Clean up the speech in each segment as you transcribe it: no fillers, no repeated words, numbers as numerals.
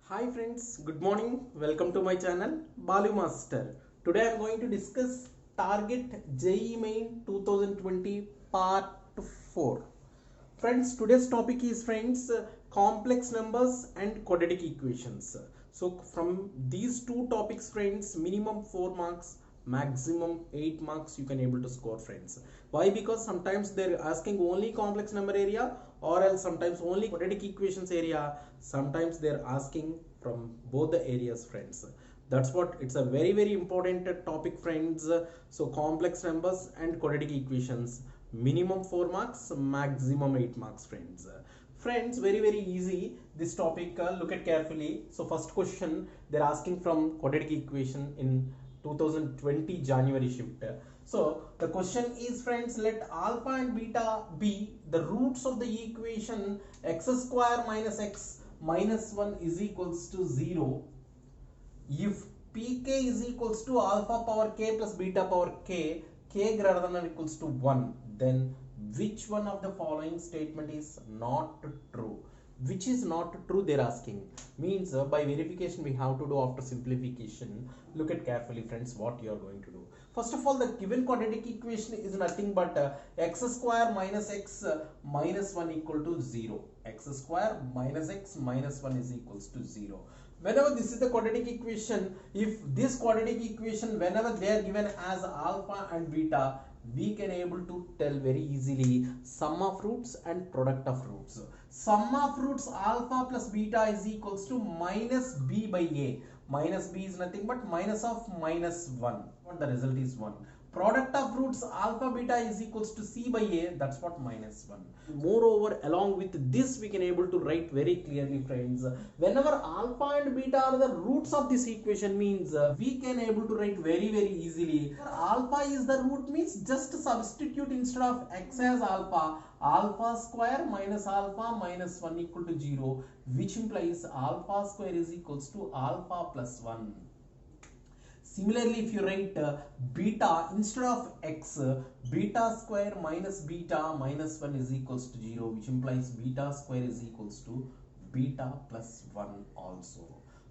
Hi friends, good morning. Welcome to my channel Balu Master. Today I am going to discuss Target JEE Main 2020 Part 4. Friends, today's topic is complex numbers and quadratic equations. So from these two topics friends, minimum 4 marks, maximum 8 marks you can able to score friends. Why? Because sometimes they're asking only complex number area, or else sometimes only quadratic equations area, sometimes they're asking from both the areas friends. That's what it's a very important topic friends. So complex numbers and quadratic equations, minimum 4 marks, maximum 8 marks friends. Very easy this topic. Look at carefully. So first question, they're asking from quadratic equation in 2020 January shift. So the question is friends, let alpha and beta be the roots of the equation x square minus x minus 1 is equals to 0 if pk is equals to alpha power k plus beta power k greater than or equals to 1, then which one of the following statement is not true? Which is not true they're asking. Means by verification we have to do after simplification. Look at carefully friends what you are going to do. First of all, the given quadratic equation is nothing but x square minus x minus 1 equal to 0. X square minus x minus 1 is equals to 0. Whenever this is the quadratic equation, if this quadratic equation whenever they are given as alpha and beta, we can able to tell very easily sum of roots and product of roots. Sum of roots alpha plus beta is equals to minus b by a. Minus b is nothing but minus of minus 1. What the result is 1. Product of roots alpha beta is equals to c by a, that's what minus 1. Moreover, along with this we can able to write very clearly friends, whenever alpha and beta are the roots of this equation means we can able to write very easily. Alpha is the root means just substitute instead of x as alpha square minus alpha minus 1 equal to 0, which implies alpha square is equals to alpha plus 1. Similarly, if you write beta instead of x, beta square minus beta minus 1 is equals to 0, which implies beta square is equals to beta plus 1 also.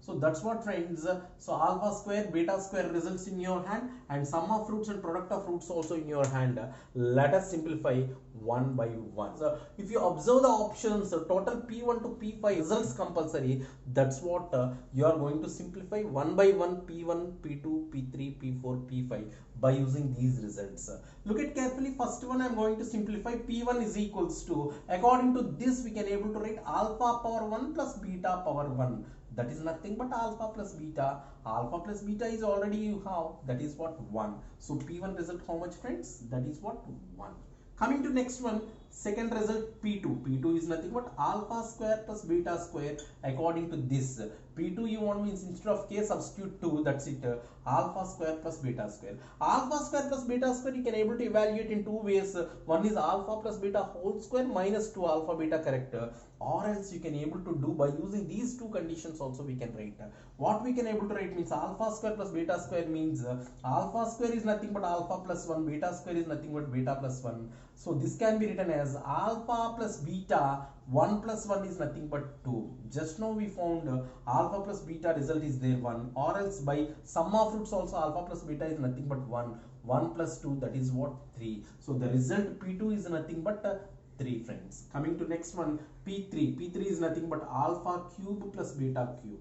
So that's what friends. So alpha square, beta square results in your hand, and sum of roots and product of roots also in your hand. Let us simplify one by one. So if you observe the options, total P1 to P5 results compulsory. That's what you are going to simplify one by one, P1, P2, P3, P4, P5 by using these results. Look at carefully. First one I am going to simplify. P1 is equals to, according to this we can able to write alpha power 1 plus beta power 1. That is nothing but alpha plus beta. Alpha plus beta is already you have, that is what 1. So P1 result how much friends? That is what 1. Coming to next one, second result P2. P2 is nothing but alpha square plus beta square according to this. P2 you want means instead of k substitute 2, that's it. Alpha square plus beta square. Alpha square plus beta square you can able to evaluate in two ways. One is alpha plus beta whole square minus 2 alpha beta correct, or else you can able to do by using these two conditions also we can write. What we can able to write means alpha square plus beta square means alpha square is nothing but alpha plus 1, beta square is nothing but beta plus 1. So this can be written as alpha plus beta 1 plus 1 is nothing but 2. Just now we found alpha plus beta result is there 1, or else by sum of roots also alpha plus beta is nothing but 1. 1 plus 2, that is what 3. So the result P2 is nothing but 3 friends. Coming to next one, P3. P3 is nothing but alpha cube plus beta cube.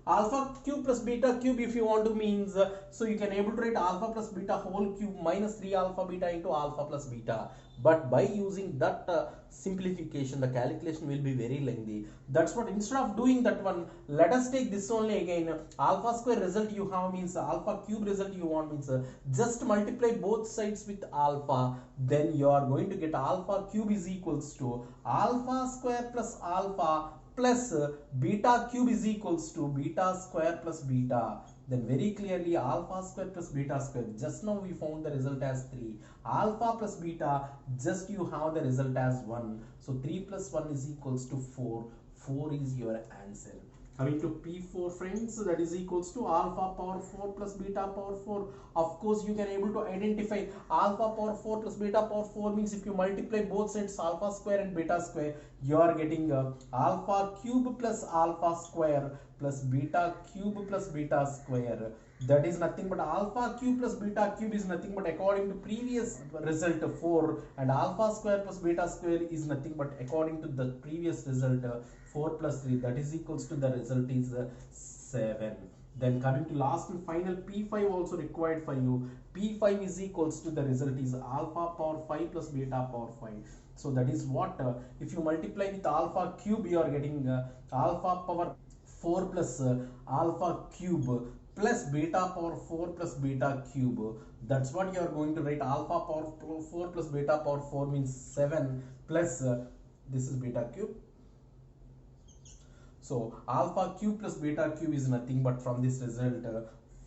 Alpha cube plus beta cube if you want to means, so you can able to write alpha plus beta whole cube minus 3 alpha beta into alpha plus beta. But by using that simplification, the calculation will be very lengthy. That's what, instead of doing that one, let us take this only again. Alpha square result you have means alpha cube result you want means just multiply both sides with alpha, then you are going to get alpha cube is equals to alpha square plus alpha plus beta cube is equals to beta square plus beta. Then very clearly alpha square plus beta square, just now we found the result as 3. Alpha plus beta, just you have the result as 1. So 3 plus 1 is equals to 4. 4 is your answer. Coming to P4 friends, that is equals to alpha power 4 plus beta power 4. Of course, you can able to identify alpha power 4 plus beta power 4 means if you multiply both sides alpha square and beta square, you are getting alpha cube plus alpha square plus beta cube plus beta square. That is nothing but alpha cube plus beta cube is nothing but according to previous result 4, and alpha square plus beta square is nothing but according to the previous result 4 plus 3, that is equals to the result is 7. Then coming to last and final P5 also required for you. P5 is equals to the result is alpha power 5 plus beta power 5. So that is what if you multiply with alpha cube, you are getting alpha power 4 plus alpha cube plus beta power 4 plus beta cube. That's what you are going to write. Alpha power 4 plus beta power 4 means 7 plus this is beta cube. So alpha cube plus beta cube is nothing but from this result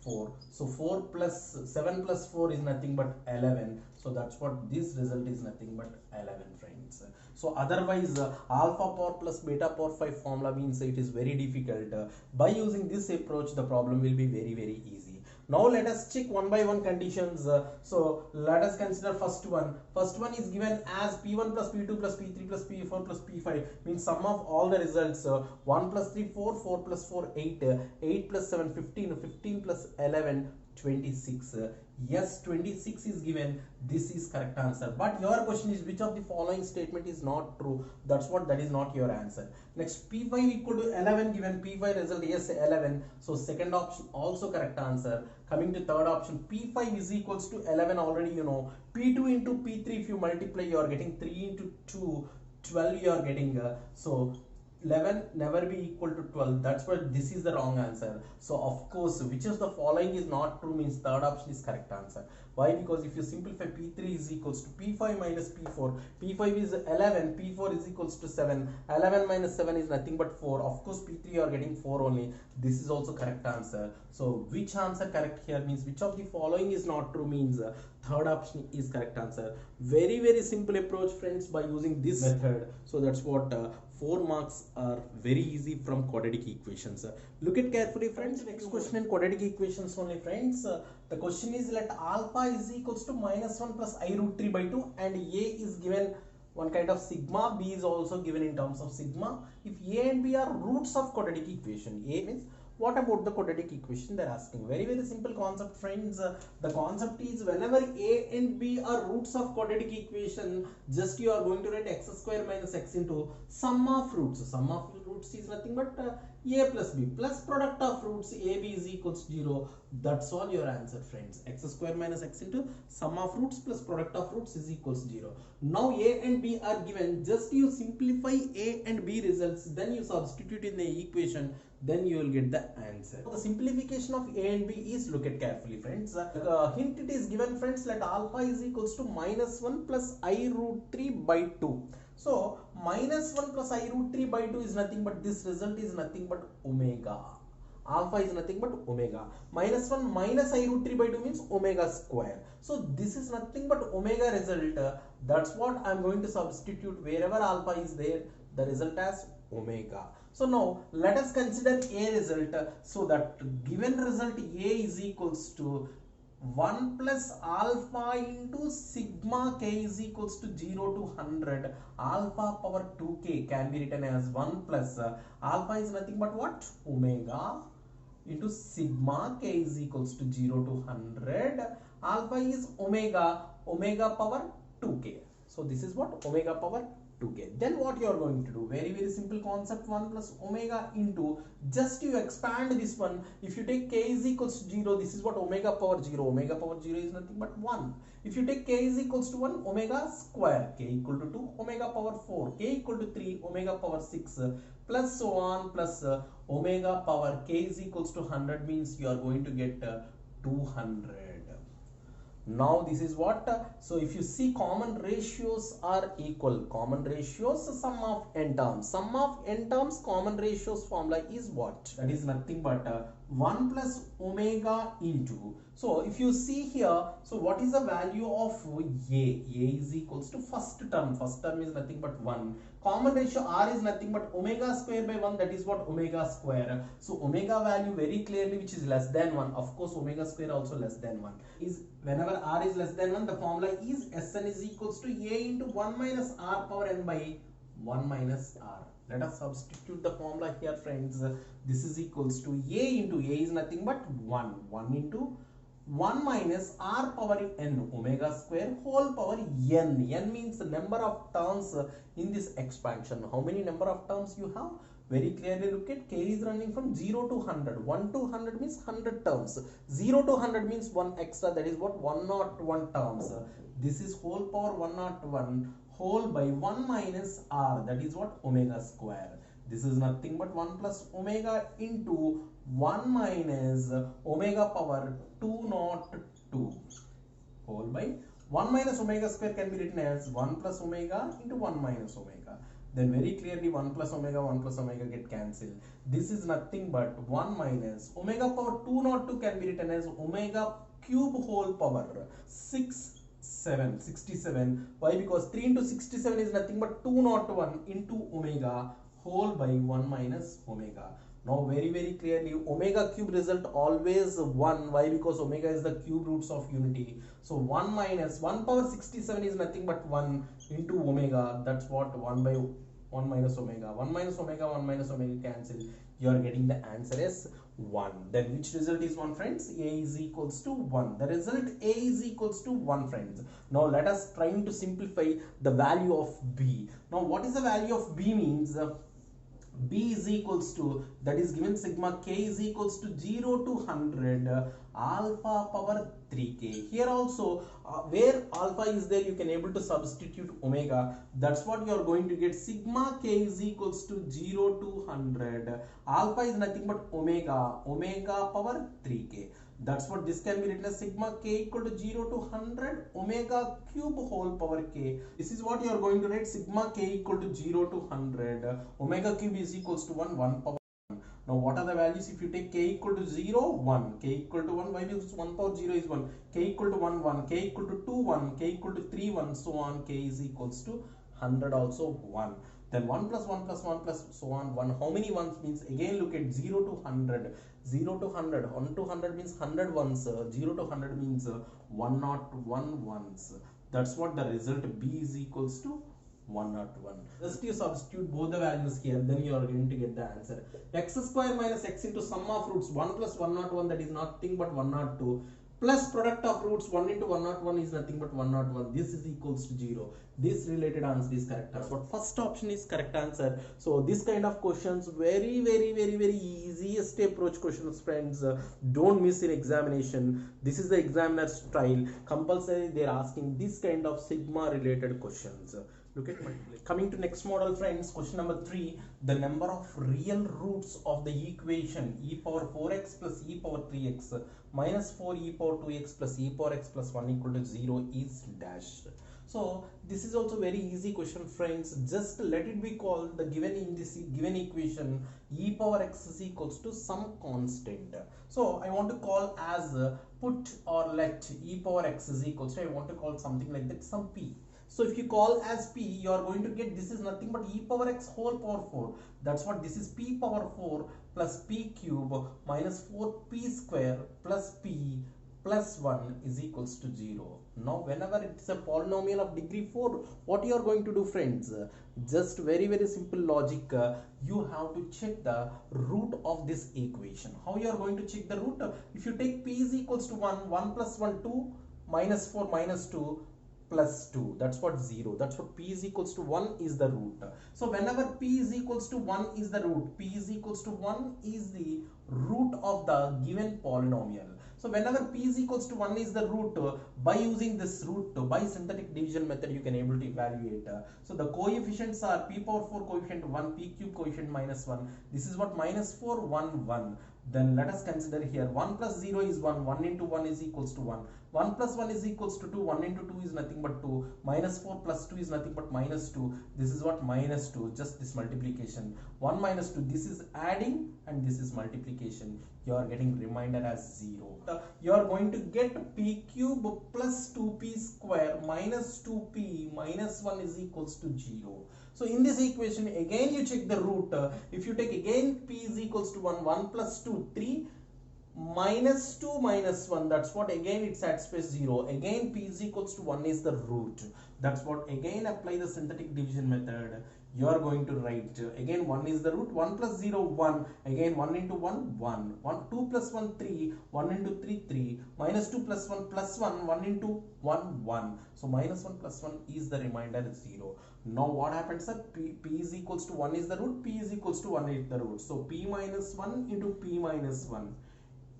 4. So 4 plus 7 plus 4 is nothing but 11. So that's what this result is nothing but 11 friends. So otherwise alpha power plus beta power 5 formula means it is very difficult. By using this approach the problem will be very easy. Now let us check one by one conditions. So let us consider first one. First one is given as P1 plus P2 plus P3 plus P4 plus P5 means sum of all the results 1 plus 3 4, 4 plus 4 8, 8 plus 7 15, 15 plus 11 26. Yes, 26 is given. This is correct answer. But your question is which of the following statement is not true? That is not your answer. Next, P5 equal to 11 given. P5 result yes 11. So second option also correct answer. Coming to third option, P5 is equals to 11 already you know. P2 into P3 if you multiply you are getting 3 into 2 12 you are getting so 11 never be equal to 12. That's why this is the wrong answer. So of course which of the following is not true means third option is correct answer. Why? Because if you simplify P3 is equals to P5 minus P4, P5 is 11, P4 is equals to 7, 11 minus 7 is nothing but 4. Of course P3 you are getting 4 only. This is also correct answer. So which answer correct here means which of the following is not true means third option is correct answer. Very simple approach friends by using this method. So that's what 4 marks are very easy from quadratic equations. Look at carefully friends. Next question in quadratic equations only friends. The question is let alpha is equals to minus 1 plus I root 3 by 2 and A is given one kind of sigma, B is also given in terms of sigma. If A and B are roots of quadratic equation, A means what about the quadratic equation they're asking? Very simple concept friends. The concept is whenever A and B are roots of quadratic equation, just you are going to write x square minus x into sum of roots. Sum of roots is nothing but A plus B plus product of roots AB is equals to 0. That's all your answer friends. X square minus x into sum of roots plus product of roots is equals to 0. Now A and B are given. Just you simplify A and B results, then you substitute in the equation, then you will get the answer. So the simplification of A and B is, look at carefully friends. Hint it is given friends, let alpha is equals to minus 1 plus I root 3 by 2. So minus 1 plus I root 3 by 2 is nothing but this result is nothing but omega. Alpha is nothing but omega. Minus 1 minus I root 3 by 2 means omega square. So this is nothing but omega result. That's what I am going to substitute wherever alpha is there, the result as omega. So now let us consider A result. So that given result A is equals to 1 plus alpha into sigma k is equals to 0 to 100. Alpha power 2k can be written as 1 plus alpha is nothing but what? Omega into sigma k is equals to 0 to 100. Alpha is omega power 2k. So this is what? Omega power 2k. Then what you are going to do? Very simple concept. 1 plus omega into, just you expand this one. If you take k is equals to 0, this is what? Omega power 0. Omega power 0 is nothing but 1. If you take k is equals to 1, omega square. K equal to 2, omega power 4. K equal to 3, omega power 6. Plus so on, plus omega power k is equals to 100 means you are going to get 200. Now this is what? So if you see common ratios are equal. Common ratios, sum of n terms. Sum of n terms common ratios formula is what? That is nothing but 1 plus omega into. So if you see here, so what is the value of A? A is equals to first term. First term is nothing but 1 Common ratio r is nothing but omega square by 1, that is what omega square. So omega value very clearly which is less than 1, of course omega square also less than 1 is whenever r is less than 1, the formula is Sn is equals to a into 1 minus r power n by 1 minus r. Let us substitute the formula here, friends. This is equals to a into a is nothing but 1 into 1 minus r power n omega square whole power n. N means the number of terms in this expansion. How many number of terms you have? Very clearly look at, k is running from 0 to 100. 1 to 100 means 100 terms. 0 to 100 means 1 extra, that is what 101 terms. This is whole power 101 whole by 1 minus r, that is what omega square. This is nothing but 1 plus omega into 1 minus omega power 202 whole by 1 minus omega square can be written as 1 plus omega into 1 minus omega. Then very clearly 1 plus omega get cancelled. This is nothing but 1 minus omega power 202 can be written as omega cube whole power 67. Why? Because 3 into 67 is nothing but 201 into omega whole by 1 minus omega. Now very clearly omega cube result always 1. Why? Because omega is the cube roots of unity. So 1 minus 1 power 67 is nothing but 1 into omega. That's what 1 by 1 minus omega. 1 minus omega cancel. You are getting the answer as 1. Then which result is 1, friends? A is equals to 1. The result A is equals to 1, friends. Now let us trying to simplify the value of B. Now what is the value of B means? B is equals to, that is given sigma k is equals to 0 to 100 alpha power 3k. Here also where alpha is there you can able to substitute omega. That's what you are going to get. Sigma k is equals to 0 to 100. Alpha is nothing but omega power 3k. That's what this can be written as sigma k equal to 0 to 100 omega cube whole power k. This is what you are going to write. Sigma k equal to 0 to 100 omega cube is equals to 1 power 1. Now what are the values? If you take k equal to 0 1, k equal to 1, why? Because 1 power 0 is 1, k equal to 1 1, k equal to 2 1, k equal to 3 1, so on, k is equals to 100 also 1. Then 1 plus 1 plus 1 plus so on 1. How many ones means? Again look at 0 to 100. 0 to 100. 1 to 100 means 100 ones. 0 to 100 means 101 ones. That's what the result B is equals to 101. Just you substitute both the values here, then you are going to get the answer. X square minus x into sum of roots 1 plus 101, that is nothing but 102. Plus product of roots 1 into 101 is nothing but 101. This is equals to 0. This related answer is correct answer. But first option is correct answer. So this kind of questions, very easiest approach questions, friends. Don't miss in examination. This is the examiner's style. Compulsory they are asking this kind of sigma related questions. Look at coming to next model, friends. Question number 3. The number of real roots of the equation e power 4x plus e power 3x minus 4 e power 2x plus e power x plus 1 equal to 0 is dash. So this is also very easy question, friends. Just let it be called the given in this given equation e power x is equals to some constant. So I want to call as put or let e power x is equals to, I want to call something like that, some p. So if you call as p, you are going to get this is nothing but e power x whole power 4. That's what this is, p power 4 plus p cube minus 4p square plus p plus 1 is equals to 0. Now whenever it's a polynomial of degree 4, what you are going to do, friends? Just very simple logic. You have to check the root of this equation. How you are going to check the root? If you take p is equals to 1, 1 plus 1 2, minus 4 minus 2 plus 2, that's what 0. That's what p is equals to 1 is the root. So whenever p is equals to 1 is the root, p is equals to 1 is the root of the given polynomial. So whenever p is equals to 1 is the root, by using this root, by synthetic division method, you can able to evaluate. So the coefficients are p power 4 coefficient 1, p cube coefficient minus 1. This is what minus 4 1 1. Then let us consider here 1 plus 0 is 1, 1 into 1 is equals to 1. 1 plus 1 is equals to 2, 1 into 2 is nothing but 2, minus 4 plus 2 is nothing but minus 2, this is what minus 2, just this multiplication, 1 minus 2, this is adding and this is multiplication, you are getting remainder as 0. You are going to get p cube plus 2p square minus 2p minus 1 is equals to 0. So in this equation, again you check the root. If you take again p is equals to 1, 1 plus 2, 3, minus 2 minus 1, that's what again it satisfies 0. Again p is equals to 1 is the root. That's what again apply the synthetic division method. You are going to write again 1 is the root, 1 plus 0 1, again 1 into 1 1, 2 plus 1 3, 1 into 3 3, minus 2 plus 1 plus 1, 1 into 1 1. So minus 1 plus 1 is the remainder 0. Now what happens, sir? P is equals to 1 is the root, p is equals to 1 is the root. So p minus 1 into p minus 1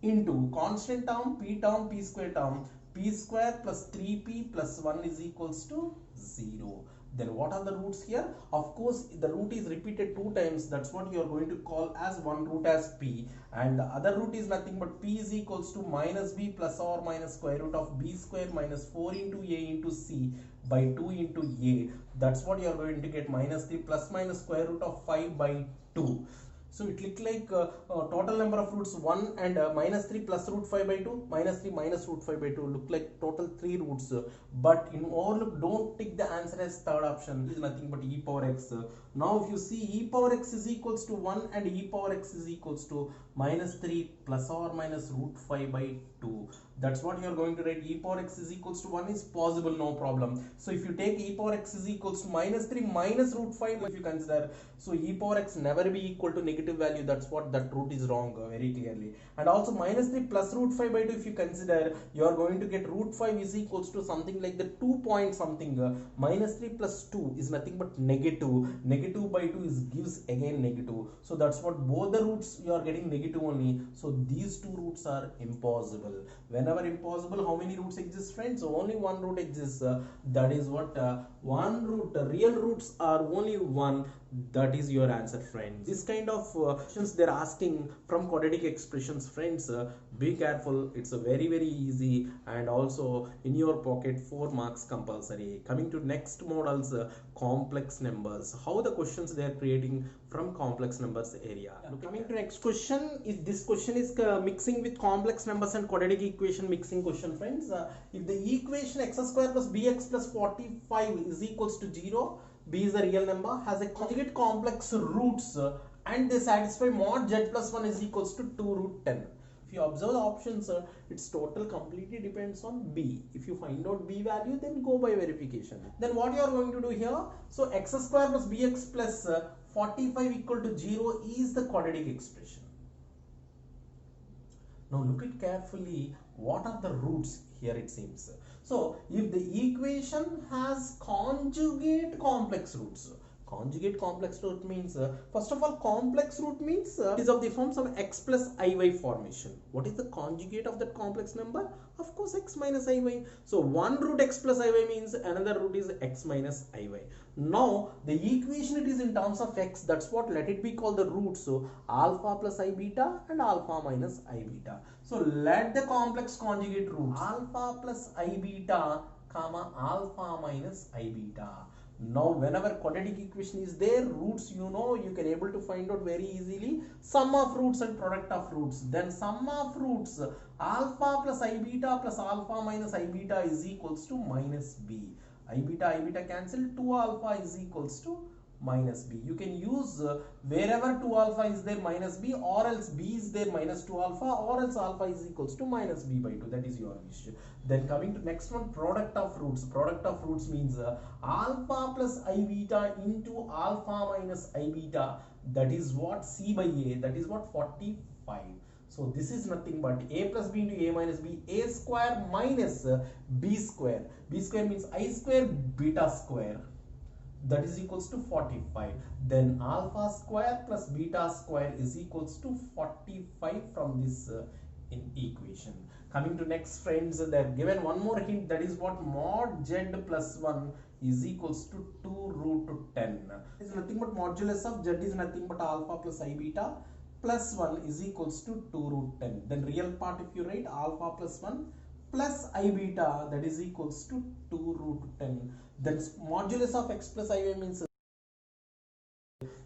into constant term, p square term, p square plus 3p plus 1 is equals to 0. Then what are the roots here? Of course, the root is repeated 2 times. That's what you are going to call as one root as p. And the other root is nothing but p is equals to minus b plus or minus square root of b square minus 4 into a into c by 2 into a. That's what you are going to get, minus 3 plus minus square root of 5 by 2. So it look like total number of roots 1 and minus 3 plus root 5 by 2, minus 3 minus root 5 by 2, look like total 3 roots. But in overlook, don't take the answer as third option. This is nothing but e power x. Now if you see, e power x is equals to 1 and e power x is equals to minus 3 plus or minus root 5 by 2. That's what you are going to write. E power x is equals to 1 is possible, no problem. So if you take e power x is equals to minus 3 minus root 5, if you consider, so e power x never be equal to negative value. That's what that root is wrong very clearly. And also minus 3 plus root 5 by 2, if you consider, you are going to get root 5 is equals to something like the 2 point something. Minus 3 plus 2 is nothing but negative. Negative by 2 is gives again negative. So that's what both the roots you are getting negative only. So these two roots are impossible. Whenever impossible, how many roots exist, friends? So only one root exists. That is what one root. Real roots are only one. That is your answer, friends. This kind of questions they're asking from quadratic expressions, friends. Be careful. It's a very easy and also in your pocket 4 marks compulsory. Coming to next models, complex numbers. How the questions they are creating from complex numbers area. Coming to next question, is this question is mixing with complex numbers and quadratic equation mixing question, friends. If the equation x square plus bx plus 45 is equals to 0, b is a real number, has a conjugate complex roots and they satisfy mod z plus 1 is equals to 2 root 10. If you observe the options, its total completely depends on b. If you find out b value, then go by verification. Then what you are going to do here? So x square plus bx plus 45 equal to 0 is the quadratic expression. Now look at carefully, what are the roots here it seems. So if the equation has conjugate complex roots, conjugate complex root means first of all, complex root means is of the forms of x plus iy formation. What is the conjugate of that complex number? Of course, x minus iy. So one root x plus iy means another root is x minus iy. Now the equation it is in terms of x, that's what let it be called the root. So alpha plus I beta and alpha minus I beta. So let the complex conjugate roots alpha plus I beta comma alpha minus I beta. Now whenever quadratic equation is there, roots you know you can able to find out very easily, sum of roots and product of roots. Then sum of roots alpha plus I beta plus alpha minus I beta is equals to minus b. I beta cancel, 2 alpha is equals to minus b. You can use wherever 2 alpha is there minus b, or else b is there minus 2 alpha, or else alpha is equals to minus b by 2. That is your wish. Then coming to next one, product of roots. Product of roots means alpha plus I beta into alpha minus I beta. That is what c by a. That is what 45. So this is nothing but a plus b into a minus b, a square minus b square. B square means I square beta square. That is equals to 45. Then alpha square plus beta square is equals to 45 from this in equation. Coming to next, friends, they are given one more hint, that is what mod z plus 1 is equals to 2 root 10. It is nothing but modulus of z is nothing but alpha plus I beta plus 1 is equals to 2 root 10. Then real part if you write alpha plus 1 plus I beta, that is equals to 2 root 10. Then modulus of x plus iy means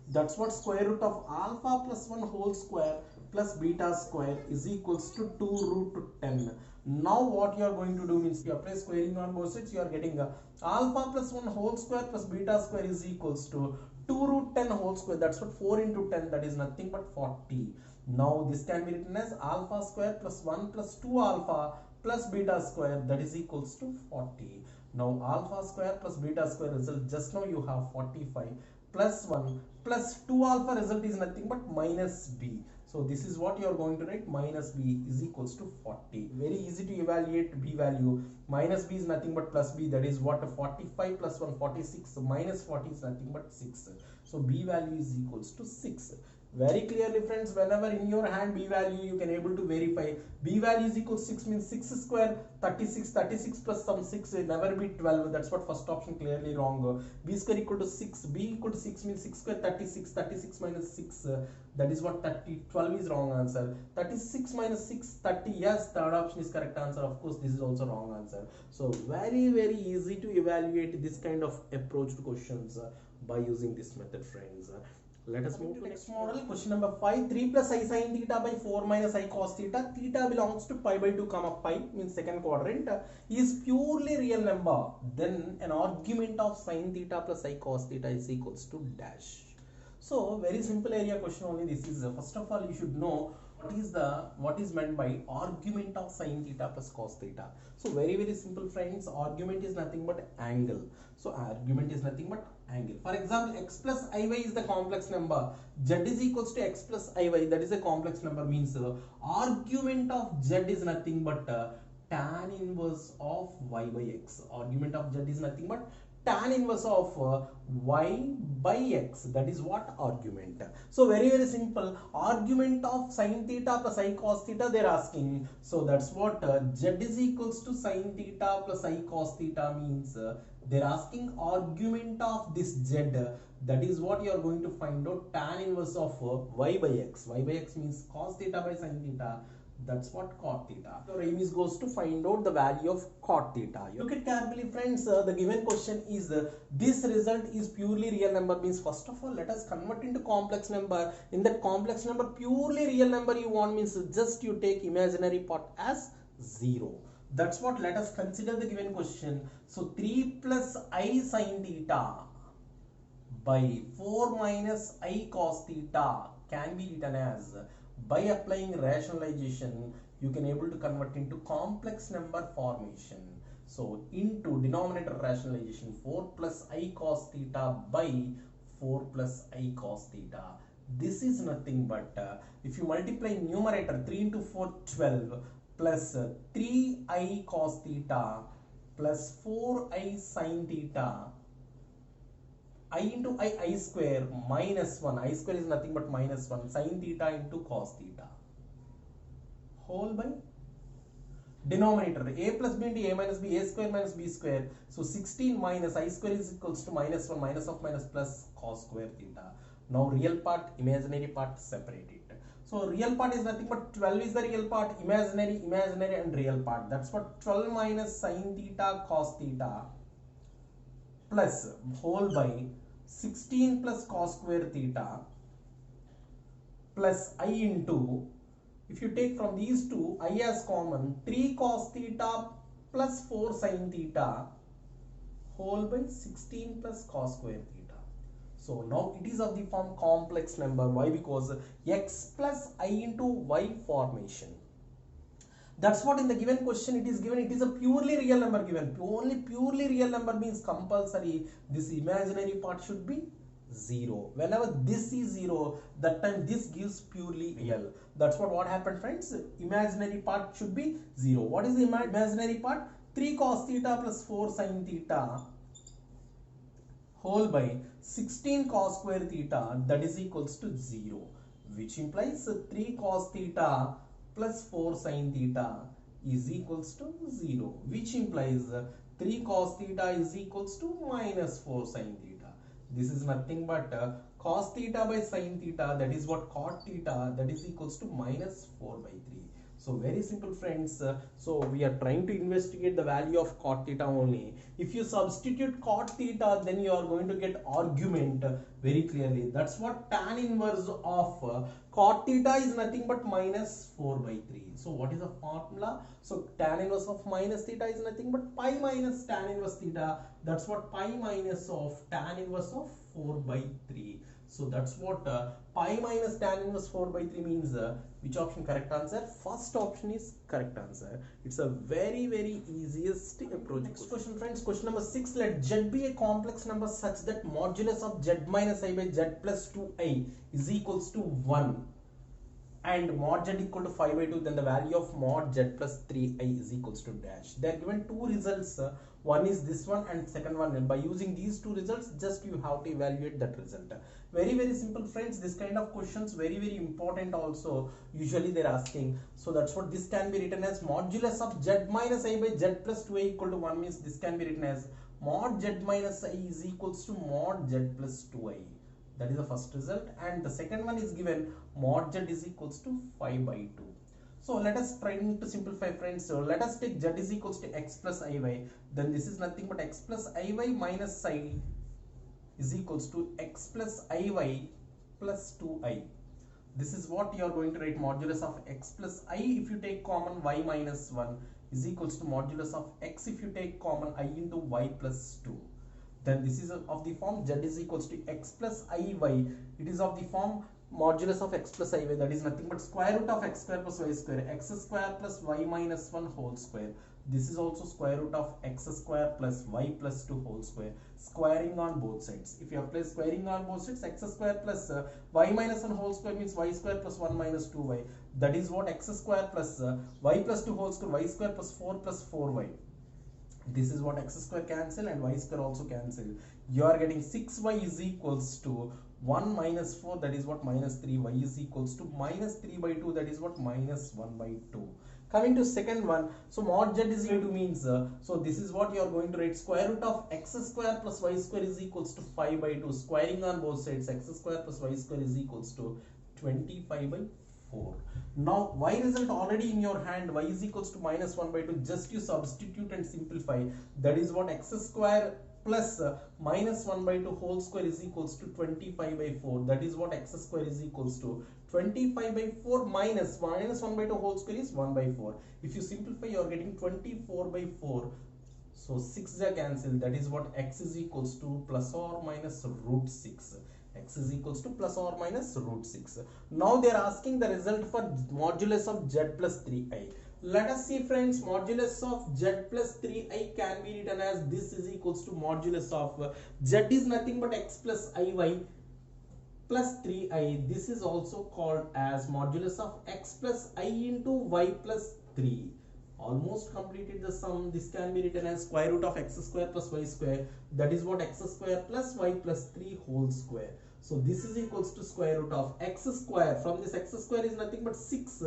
that's what square root of alpha plus 1 whole square plus beta square is equals to 2 root 10. Now what you are going to do means you apply squaring on both sides, you are getting alpha plus 1 whole square plus beta square is equals to 2 root 10 whole square, that's what 4 into 10, that is nothing but 40. Now this can be written as alpha square plus 1 plus 2 alpha plus beta square, that is equals to 40. Now alpha square plus beta square result, just now you have 45 plus 1 plus 2 alpha result is nothing but minus b. So this is what you are going to write, minus b is equals to 40. Very easy to evaluate b value. Minus b is nothing but plus b, that is what, 45 plus 1 46, minus 40 is nothing but 6. So b value is equals to 6. Very clearly friends, whenever in your hand b value, you can able to verify. B value is equal to 6 means 6 square 36, 36 plus some 6 will never be 12. That's what first option clearly wrong. B square equal to 6, b equal to 6 means 6 square 36, 36 minus 6, that is what 30, 12 is wrong answer. 36 minus 6, 30, yes, third option is correct answer. Of course this is also wrong answer. So very easy to evaluate this kind of approach to questions by using this method friends. Let us move to next model. Question number 5. 3 plus I sin theta by 4 minus I cos theta. Theta belongs to pi by 2 comma pi, means second quadrant, is purely real number. Then an argument of sin theta plus I cos theta is equals to dash. So very simple area question only this is. First of all, you should know what is meant by argument of sin theta plus cos theta. So very simple friends, argument is nothing but angle. So argument is nothing but angle. For example, x plus iy is the complex number, z is equals to x plus iy, that is a complex number, means argument of z is nothing but tan inverse of y by x. Argument of z is nothing but tan inverse of y by x, that is what argument. So very simple, argument of sin theta plus I cos theta they are asking. So that's what z is equals to sin theta plus I cos theta means they are asking argument of this z, that is what you are going to find out, tan inverse of y by x. Y by x means cos theta by sin theta, that's what cot theta. Your aim is goes to find out the value of cot theta. Look at carefully friends, the given question is this result is purely real number, means first of all let us convert into complex number. In that complex number, purely real number you want means just you take imaginary part as 0. That's what let us consider the given question. So 3 plus I sin theta by 4 minus I cos theta can be written as, by applying rationalization you can able to convert into complex number formation. So into denominator rationalization, 4 plus I cos theta by 4 plus I cos theta. This is nothing but if you multiply numerator 3 into 4 12 plus 3I cos theta plus 4I sin theta, I into I square minus 1, I square is nothing but minus 1, sin theta into cos theta, whole by denominator a plus b into a minus b, a square minus b square. So 16 minus I square is equals to minus 1, minus of minus plus cos square theta. Now real part, imaginary part, separate it. So real part is nothing but 12 is the real part, imaginary and real part. That's what 12 minus sin theta cos theta plus whole by 16 plus cos square theta plus I into, if you take from these two I as common, 3 cos theta plus 4 sin theta whole by 16 plus cos square theta. So now it is of the form complex number. Why? Because x plus I into y formation. That's what in the given question it is given. It is a purely real number given. Only purely real number means compulsory this imaginary part should be 0. Whenever this is 0, that time this gives purely real. That's what happened friends. Imaginary part should be 0. What is the imaginary part? 3 cos theta plus 4 sin theta whole by 16 cos square theta, that is equals to 0, which implies 3 cos theta plus 4 sin theta is equals to 0, which implies 3 cos theta is equals to minus 4 sin theta. This is nothing but cos theta by sin theta, that is what cot theta, that is equals to minus 4 by 3. So very simple friends. So we are trying to investigate the value of cot theta only. If you substitute cot theta, then you are going to get argument very clearly. That's what tan inverse of cot theta is nothing but minus 4 by 3. So what is the formula? So tan inverse of minus theta is nothing but pi minus tan inverse theta. That's what pi minus of tan inverse of 4 by 3. So that's what pi minus tan inverse 4 by 3 means. Which option correct answer? First option is correct answer. It's a very easiest approach. Next question friends, question number 6. Let Z be a complex number such that modulus of Z minus I by Z plus 2I is equals to 1 and mod Z equal to 5 by 2, then the value of mod Z plus 3I is equals to dash. They are given two results. One is this one and second one. And by using these two results, just you have to evaluate that result. Very simple friends. This kind of questions very important also. Usually they are asking. So that's what this can be written as modulus of Z minus I by Z plus 2I equal to 1 means this can be written as mod Z minus I is equals to mod Z plus 2I. That is the first result, and the second one is given mod Z is equals to 5 by 2. So let us try to simplify friends. So let us take Z is equals to x plus iy. Then this is nothing but x plus iy minus I is equals to x plus iy plus 2i. This is what you are going to write modulus of x plus I if you take common y minus 1 is equals to modulus of x if you take common I into y plus 2. Then this is of the form Z is equals to x plus iy. It is of the form modulus of x plus iy, that is nothing but square root of x square plus y square, x square plus y minus 1 whole square. This is also square root of x square plus y plus 2 whole square, squaring on both sides. If you apply squaring on both sides, x square plus y minus 1 whole square means y square plus 1 minus 2y. That is what x square plus y plus 2 whole square, y square plus 4 plus 4y. This is what x square cancel and y square also cancel. You are getting 6y is equals to 1 minus 4, that is what minus 3. Y is equals to minus 3 by 2, that is what minus 1 by 2. Coming to second one, so mod Z is equal to means, so this is what you are going to write, square root of x square plus y square is equals to 5 by 2, squaring on both sides, x square plus y square is equals to 25 by 4. Now y result already in your hand, y is equals to minus 1 by 2, just you substitute and simplify. That is what x square plus minus 1 by 2 whole square is equals to 25 by 4. That is what x square is equals to 25 by 4 minus 1 by 2 whole square is 1 by 4. If you simplify, you are getting 24 by 4. So 6 are cancelled. That is what x is equals to plus or minus root 6. X is equals to plus or minus root 6. Now they are asking the result for modulus of Z plus 3i. Let us see friends, modulus of Z plus 3i can be written as this is equals to modulus of Z is nothing but x plus iy plus 3i. This is also called as modulus of x plus I into y plus 3. Almost completed the sum. This can be written as square root of x square plus y square. That is what x square plus y plus 3 whole square. So this is equals to square root of x square. From this x square is nothing but 6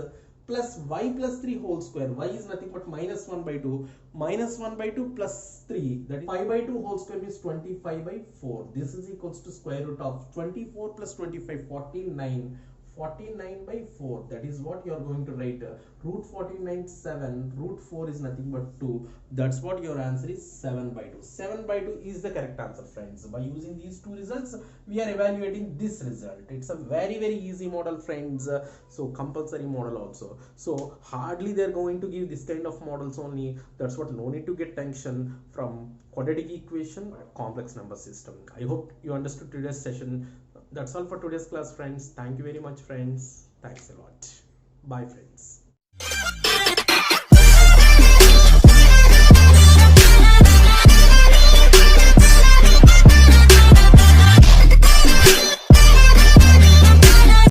plus y plus 3 whole square. Y is nothing but minus 1 by 2. Minus 1 by 2 plus 3. That is 5 by 2 whole square means 25 by 4. This is equals to square root of 24 plus 25, 49. 49 by 4, that is what you are going to write. Root 49 7, root 4 is nothing but 2. That's what your answer is, 7 by 2. 7 by 2 is the correct answer friends. By using these two results, we are evaluating this result. It's a very easy model friends. So compulsory model also. So hardly they are going to give this kind of models only. That's what, no need to get tension from quadratic equation, complex number system. I hope you understood today's session. That's all for today's class friends. Thank you very much friends. Thanks a lot. Bye friends.